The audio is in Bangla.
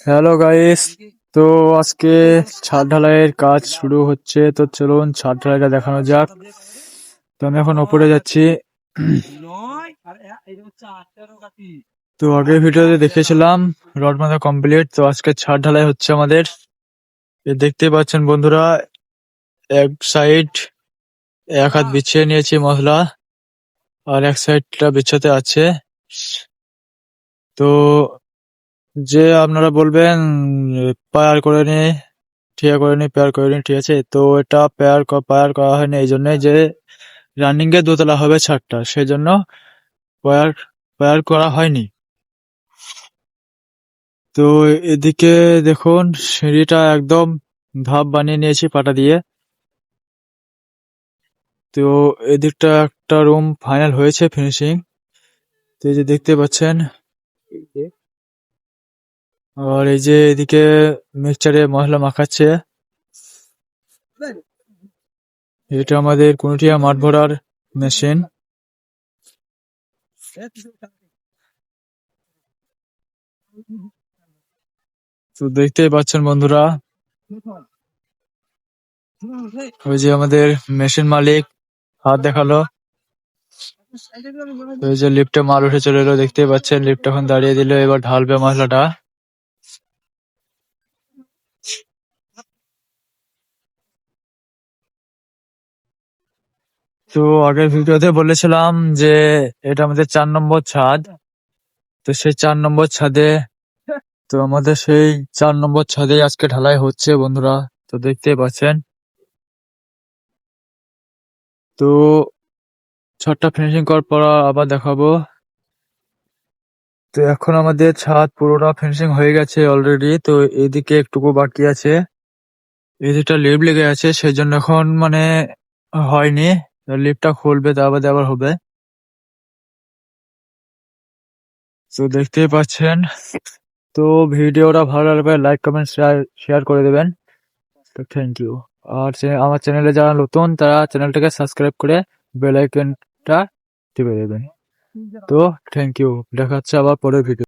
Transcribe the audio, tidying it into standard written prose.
হ্যালো গাইস, তো আজকে ছাদ ঢালাইয়ের কাজ শুরু হচ্ছে। তো চলুন ছাদ ঢালাইটা দেখানো যাক। তো আমি এখন ওপরে যাচ্ছি। তো আগের ভিডিওতে দেখেছিলাম রড বাঁধা কমপ্লিট, তো আজকে ছাদ ঢালাই হচ্ছে আমাদের। দেখতেই পাচ্ছেন বন্ধুরা, এক সাইড এক হাত বিছিয়ে নিয়েছি মশলা, আর এক সাইডটা বিছাতে আছে। তো যে আপনারা বলবেন পায়ার করে নি, ঠিকা করে নি, পেয়ার করে নি, ঠিক আছে। তো এটা পায়ার করা হয়নি এই জন্য যে রানিং এ দোতলা হবে ছাদটা, সেই জন্য পায়ার পায়ার করা হয়নি। তো এদিকে দেখুন, সিঁড়িটা একদম ধাপ বানিয়ে নিয়েছি পাটা দিয়ে। তো এদিকটা একটা রুম ফাইনাল হয়েছে, ফিনিশিং। তো এই যে দেখতে পাচ্ছেন, আর এই যে এদিকে মিক্সচারে মশলা মাখাচ্ছে। এটা আমাদের কুনুটিয়া মাঠ ভরার মেশিন। তো দেখতেই পাচ্ছেন বন্ধুরা, ওই যে আমাদের মেশিন মালিক হাত দেখালো। ওই যে লিফটে মাল উঠে চলে এলো, দেখতেই পাচ্ছেন লিফট এখন দাঁড়িয়ে দিল, এবার ঢালবে মশলাটা। তো আগের ভিডিওতে বলেছিলাম যে এটা আমাদের 4 নম্বর ছাদ। তো সেই 4 নম্বর ছাদে, তো আমাদের সেই 4 নম্বর ছাদে আজকে ঢালাই হচ্ছে বন্ধুরা। তো দেখতেই পাচ্ছেন। তো ছাদটা ফিনিশিং করার পর আবার দেখাবো। তো এখন আমাদের ছাদ পুরোটা ফিনিশিং হয়ে গেছে অলরেডি। তো এদিকে একটুকু বাকি আছে, এদিকটা লিফট লেগে আছে, সেই জন্য এখন মানে হয়নি। লিফটটা খুলবে, তারপরে আবার হবে। তো দেখতেই পাচ্ছেন। তো ভিডিওটা ভালো লাগবে লাইক কমেন্ট শেয়ার করে দেবেন। তো থ্যাংক ইউ। আর আমার চ্যানেলে যারা নতুন তারা চ্যানেলটাকে সাবস্ক্রাইব করে বেল আইকনটা টিপে দেবেন। তো থ্যাংক ইউ, দেখা হচ্ছে আবার পরের ভিডিও।